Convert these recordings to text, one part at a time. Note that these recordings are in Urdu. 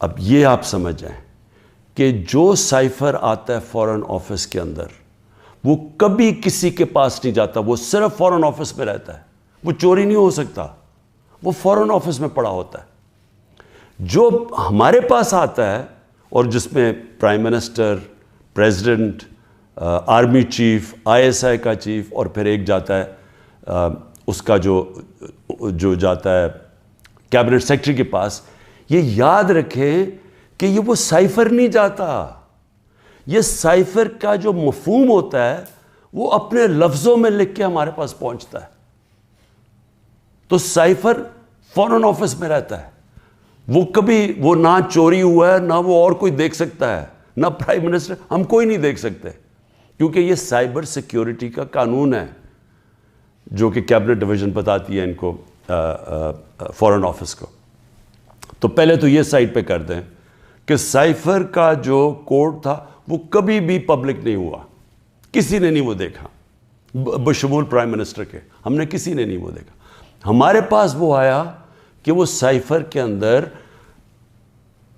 اب یہ آپ سمجھ جائیں کہ جو سائفر آتا ہے فورن آفس کے اندر وہ کبھی کسی کے پاس نہیں جاتا, وہ صرف فورن آفس میں رہتا ہے, وہ چوری نہیں ہو سکتا, وہ فورن آفس میں پڑا ہوتا ہے. جو ہمارے پاس آتا ہے اور جس میں prime minister, president, army chief, ISI کا چیف اور پھر ایک جاتا ہے اس کا جو جاتا ہے کیبنٹ سیکرٹری کے پاس, یہ یاد رکھیں کہ یہ وہ سائفر نہیں جاتا. یہ سائفر کا جو مفہوم ہوتا ہے وہ اپنے لفظوں میں لکھ کے ہمارے پاس پہنچتا ہے. تو سائفر فورن آفس میں رہتا ہے, وہ کبھی وہ نہ چوری ہوا ہے, نہ وہ اور کوئی دیکھ سکتا ہے, نہ پرائم منسٹر, ہم کوئی نہیں دیکھ سکتے, کیونکہ یہ سائبر سیکیورٹی کا قانون ہے جو کہ کیبنٹ ڈویژن بتاتی ہے ان کو, فورن آفس کو. تو پہلے تو یہ سائٹ پہ کر دیں کہ سائفر کا جو کوڈ تھا وہ کبھی بھی پبلک نہیں ہوا, کسی نے نہیں وہ دیکھا بشمول پرائم منسٹر کے, ہم نے کسی نے نہیں وہ دیکھا. ہمارے پاس وہ آیا کہ وہ سائفر کے اندر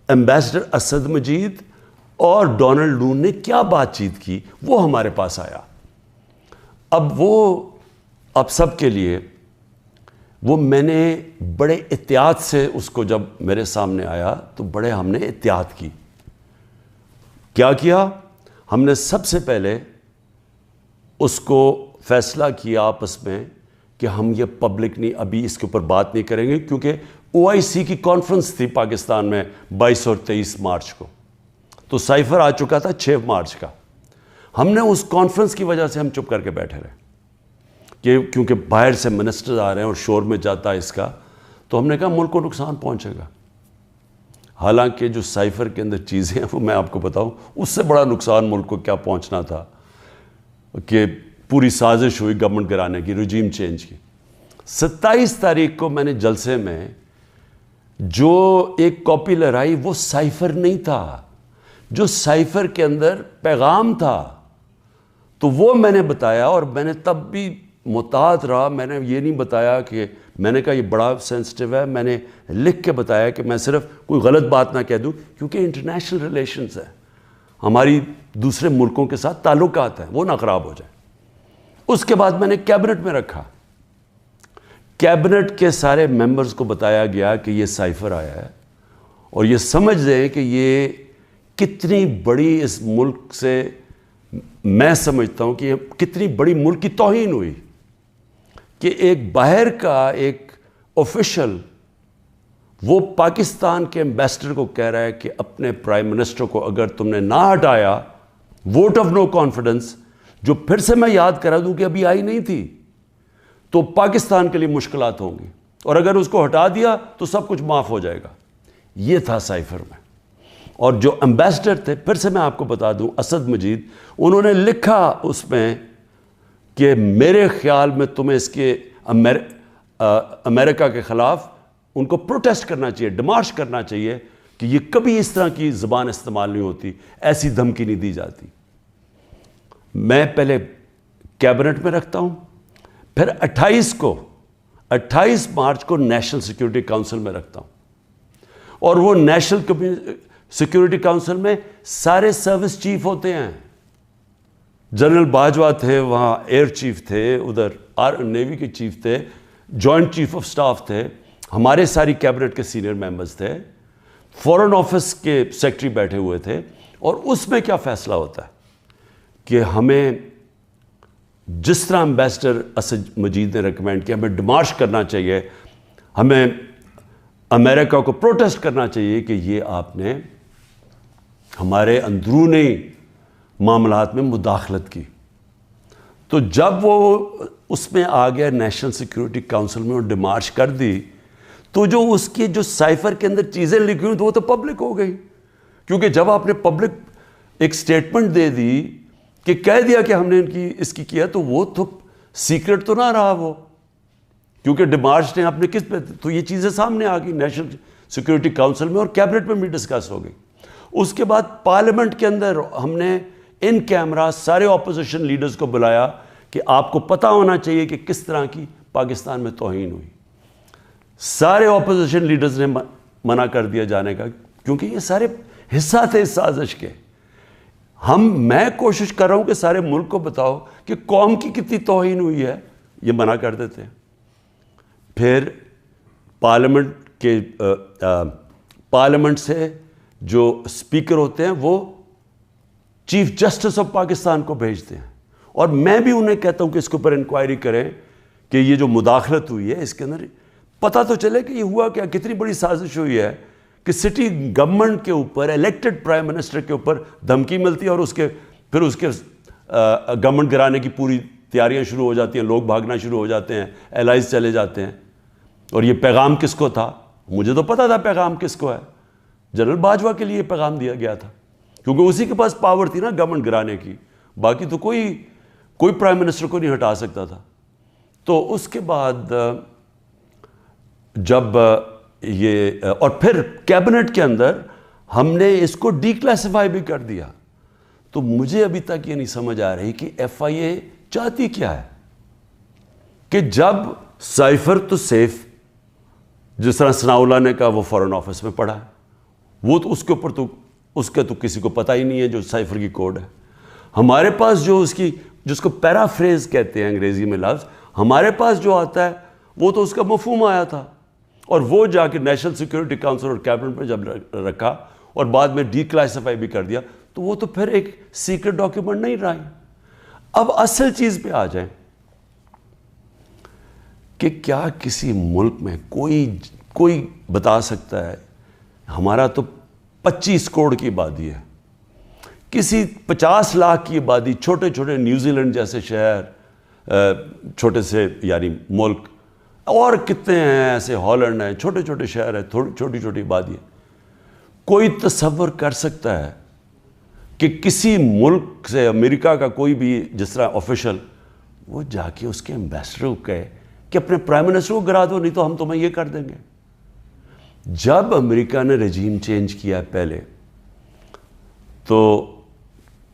ایمبیسڈر اسد مجید اور ڈونلڈ نون نے کیا بات چیت کی, وہ ہمارے پاس آیا. اب سب کے لیے وہ میں نے بڑے احتیاط سے اس کو جب میرے سامنے آیا تو بڑے ہم نے احتیاط کی. کیا کیا ہم نے؟ سب سے پہلے اس کو فیصلہ کیا آپس میں کہ ہم یہ پبلک نہیں, ابھی اس کے اوپر بات نہیں کریں گے, کیونکہ OIC کی کانفرنس تھی پاکستان میں 22 اور 23 مارچ کو, تو سائفر آ چکا تھا 6 مارچ کا. ہم نے اس کانفرنس کی وجہ سے ہم چپ کر کے بیٹھے رہے کہ کیونکہ باہر سے منسٹر آ رہے ہیں اور شور میں جاتا ہے اس کا, تو ہم نے کہا ملک کو نقصان پہنچے گا. حالانکہ جو سائفر کے اندر چیزیں ہیں وہ میں آپ کو بتاؤں, اس سے بڑا نقصان ملک کو کیا پہنچنا تھا کہ پوری سازش ہوئی گورنمنٹ گرانے کی, رجیم چینج کی. 27 تاریخ کو میں نے جلسے میں جو ایک کاپی لہرائی وہ سائفر نہیں تھا, جو سائفر کے اندر پیغام تھا, تو وہ میں نے بتایا. اور میں نے تب بھی محتاط رہا, میں نے یہ نہیں بتایا کہ میں نے کہا یہ بڑا سینسٹیو ہے, میں نے لکھ کے بتایا کہ میں صرف کوئی غلط بات نہ کہہ دوں, کیونکہ انٹرنیشنل ریلیشنز ہے, ہماری دوسرے ملکوں کے ساتھ تعلقات ہیں, وہ نہ خراب ہو جائیں. اس کے بعد میں نے کیبنٹ میں رکھا, کیبنٹ کے سارے ممبرز کو بتایا گیا کہ یہ سائفر آیا ہے, اور یہ سمجھ لیں کہ یہ کتنی بڑی اس ملک سے, میں سمجھتا ہوں کہ یہ کتنی بڑی ملک کی توہین ہوئی کہ ایک باہر کا ایک آفیشل وہ پاکستان کے ایمبیسڈر کو کہہ رہا ہے کہ اپنے پرائم منسٹر کو اگر تم نے نہ ہٹایا, ووٹ آف نو کانفیڈنس, جو پھر سے میں یاد کرا دوں کہ ابھی آئی نہیں تھی, تو پاکستان کے لیے مشکلات ہوں گی, اور اگر اس کو ہٹا دیا تو سب کچھ معاف ہو جائے گا. یہ تھا سائفر میں. اور جو ایمبیسڈر تھے, پھر سے میں آپ کو بتا دوں, اسد مجید, انہوں نے لکھا اس میں کہ میرے خیال میں تمہیں اس کے امریکہ کے خلاف ان کو پروٹیسٹ کرنا چاہیے, ڈیمارش کرنا چاہیے کہ یہ کبھی اس طرح کی زبان استعمال نہیں ہوتی, ایسی دھمکی نہیں دی جاتی. میں پہلے کیبنٹ میں رکھتا ہوں, پھر 28 مارچ کو نیشنل سیکیورٹی کاؤنسل میں رکھتا ہوں, اور وہ نیشنل سیکیورٹی کاؤنسل میں سارے سروس چیف ہوتے ہیں. جنرل باجوہ تھے وہاں, ایئر چیف تھے ادھر, نیوی کے چیف تھے, جوائنٹ چیف آف سٹاف تھے, ہمارے ساری کیبنٹ کے سینئر ممبرز تھے, فورن آفس کے سیکرٹری بیٹھے ہوئے تھے. اور اس میں کیا فیصلہ ہوتا ہے کہ ہمیں جس طرح ایمبیسڈر اسد مجید نے ریکمینڈ کیا, ہمیں ڈیمارش کرنا چاہیے, ہمیں امریکہ کو پروٹیسٹ کرنا چاہیے کہ یہ آپ نے ہمارے اندرونی معاملات میں مداخلت کی. تو جب وہ اس میں آ گیا نیشنل سیکیورٹی کاؤنسل میں اور ڈیمارش کر دی, تو جو اس کی جو سائفر کے اندر چیزیں لکھی ہوئی تو وہ تو پبلک ہو گئی, کیونکہ جب آپ نے پبلک ایک سٹیٹمنٹ دے دی کہ کہہ دیا کہ ہم نے اس کی کیا, تو وہ تو سیکرٹ تو نہ رہا وہ, کیونکہ ڈیمارش نے اپنے کس پہ, تو یہ چیزیں سامنے آ گئی نیشنل سیکیورٹی کاؤنسل میں, اور کیبنٹ میں بھی ڈسکس ہو گئی. اس کے بعد پارلیمنٹ کے اندر ہم نے ان کیمرہ سارے اپوزیشن لیڈرز کو بلایا کہ آپ کو پتہ ہونا چاہیے کہ کس طرح کی پاکستان میں توہین ہوئی. سارے اپوزیشن لیڈرز نے منع کر دیا جانے کا کیونکہ یہ سارے حصہ تھے اس سازش کے. میں کوشش کر رہا ہوں کہ سارے ملک کو بتاؤ کہ قوم کی کتنی توہین ہوئی ہے, یہ منع کر دیتے ہیں. پھر پارلیمنٹ سے جو اسپیکر ہوتے ہیں وہ چیف جسٹس آف پاکستان کو بھیجتے ہیں, اور میں بھی انہیں کہتا ہوں کہ اس کے اوپر انکوائری کریں کہ یہ جو مداخلت ہوئی ہے اس کے اندر پتہ تو چلے کہ یہ ہوا کیا, کتنی بڑی سازش ہوئی ہے کہ سٹی گورنمنٹ کے اوپر, الیکٹڈ پرائم منسٹر کے اوپر دھمکی ملتی ہے, اور پھر اس کے گورنمنٹ گرانے کی پوری تیاریاں شروع ہو جاتی ہیں, لوگ بھاگنا شروع ہو جاتے ہیں, الائز چلے جاتے ہیں. اور یہ پیغام کس کو تھا؟ مجھے تو پتہ تھا پیغام کس کو ہے, جنرل باجوہ کے لیے پیغام دیا گیا تھا, کیونکہ اسی کے پاس پاور تھی نا گورنمنٹ گرانے کی, باقی تو کوئی پرائم منسٹر کو نہیں ہٹا سکتا تھا. تو اس کے بعد جب یہ, اور پھر کیبنٹ کے اندر ہم نے اس کو ڈی کلاسیفائی بھی کر دیا. تو مجھے ابھی تک یہ نہیں سمجھ آ رہی کہ ایف آئی اے چاہتی کیا ہے, کہ جب سائفر تو سیف, جس طرح ثناء اللہ نے کہا وہ فورن آفس میں پڑا ہے, وہ تو اس کے اوپر تو اس کا تو کسی کو پتہ ہی نہیں ہے جو سائفر کی کوڈ ہے. ہمارے پاس جو جس کو پیرافریز کہتے ہیں انگریزی میں لفظ, ہمارے پاس جو آتا ہے وہ تو اس کا مفہوم آیا تھا, اور وہ جا کے نیشنل سیکورٹی کاؤنسل اور کیبنٹ میں جب رکھا اور بعد میں ڈی کلاسیفائی بھی کر دیا, تو وہ تو پھر ایک سیکرٹ ڈاکیومنٹ نہیں رہا. اب اصل چیز پہ آ جائیں کہ کیا کسی ملک میں کوئی بتا سکتا ہے, ہمارا تو 25 کروڑ کی آبادی ہے, کسی 50 لاکھ کی آبادی, چھوٹے چھوٹے نیوزی لینڈ جیسے شہر, چھوٹے سے یعنی ملک, اور کتنے ہیں ایسے, ہالینڈ ہیں, چھوٹے چھوٹے شہر ہیں, چھوٹی چھوٹی آبادی ہے. کوئی تصور کر سکتا ہے کہ کسی ملک سے, امریکہ کا کوئی بھی جس طرح آفیشل, وہ جا کے اس کے ایمبیسڈر کو کہے کہ اپنے پرائم منسٹر کو گرا دو, نہیں تو ہم تمہیں یہ کر دیں گے. جب امریکہ نے رجیم چینج کیا ہے پہلے, تو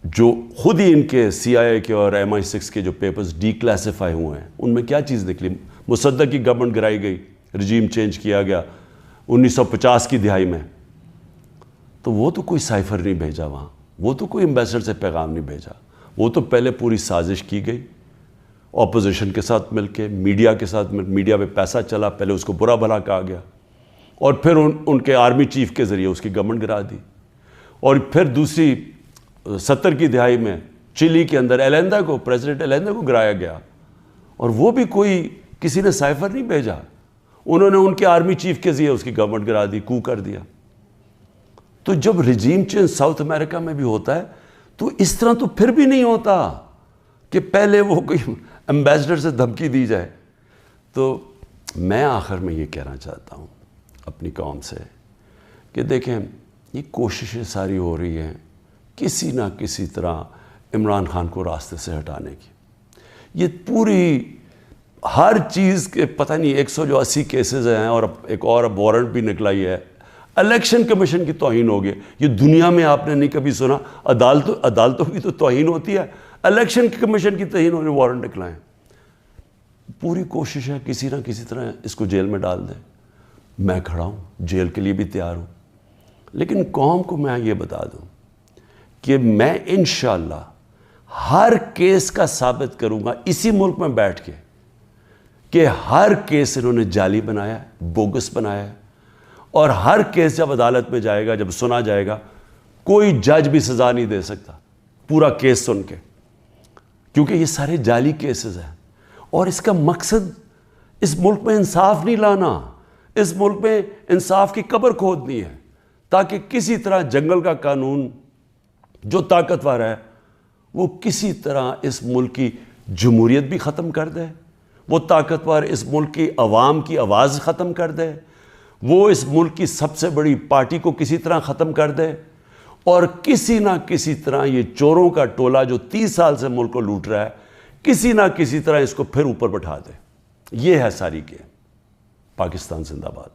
جو خود ہی ان کے سی آئی اے کے اور MI6 کے جو پیپرز ڈی کلاسیفائی ہوئے ہیں, ان میں کیا چیز نکلی؟ مصدق کی گورنمنٹ گرائی گئی, رجیم چینج کیا گیا 1950 کی دہائی میں, تو وہ تو کوئی سائفر نہیں بھیجا وہاں, وہ تو کوئی ایمبیسڈر سے پیغام نہیں بھیجا, وہ تو پہلے پوری سازش کی گئی اپوزیشن کے ساتھ مل کے, میڈیا کے ساتھ میڈیا پہ پیسہ چلا, پہلے اس کو برا بھلا کہا گیا, اور پھر ان کے آرمی چیف کے ذریعے اس کی گورنمنٹ گرا دی. اور پھر دوسری 70 کی دہائی میں چلی کے اندر پریزیڈنٹ ایلیندا کو گرایا گیا, اور وہ بھی کسی نے سائفر نہیں بھیجا, انہوں نے ان کے آرمی چیف کے ذریعے اس کی گورنمنٹ گرا دی, کو کر دیا. تو جب رجیم چینج ساؤتھ امریکہ میں بھی ہوتا ہے تو اس طرح تو پھر بھی نہیں ہوتا کہ پہلے وہ کوئی ایمبیسڈر سے دھمکی دی جائے. تو میں آخر میں یہ کہنا چاہتا ہوں اپنی قوم سے کہ دیکھیں, یہ کوششیں ساری ہو رہی ہیں کسی نہ کسی طرح عمران خان کو راستے سے ہٹانے کی. یہ پوری ہر چیز کے پتہ نہیں 180 کیسز ہیں, اور ایک اور وارنٹ بھی نکلا ہی ہے. الیکشن کمیشن کی توہین ہو گئی, یہ دنیا میں آپ نے نہیں کبھی سنا, عدالتوں کی تو توہین ہوتی ہے, الیکشن کمیشن کی توہین ہونے وارنٹ نکلائیں. پوری کوشش ہے کسی نہ کسی طرح اس کو جیل میں ڈال دیں. میں کھڑا ہوں, جیل کے لیے بھی تیار ہوں, لیکن قوم کو میں یہ بتا دوں کہ میں انشاءاللہ ہر کیس کا ثابت کروں گا اسی ملک میں بیٹھ کے کہ ہر کیس انہوں نے جعلی بنایا ہے, بوگس بنایا ہے, اور ہر کیس جب عدالت میں جائے گا, جب سنا جائے گا, کوئی جج بھی سزا نہیں دے سکتا پورا کیس سن کے, کیونکہ یہ سارے جعلی کیسز ہیں. اور اس کا مقصد اس ملک میں انصاف نہیں لانا, اس ملک میں انصاف کی قبر کھودنی ہے, تاکہ کسی طرح جنگل کا قانون جو طاقتور ہے وہ کسی طرح اس ملک کی جمہوریت بھی ختم کر دے, وہ طاقتور اس ملک کی عوام کی آواز ختم کر دے, وہ اس ملک کی سب سے بڑی پارٹی کو کسی طرح ختم کر دے, اور کسی نہ کسی طرح یہ چوروں کا ٹولہ جو 30 سال سے ملک کو لوٹ رہا ہے, کسی نہ کسی طرح اس کو پھر اوپر بٹھا دے. یہ ہے ساری کے. پاکستان زندہ باد.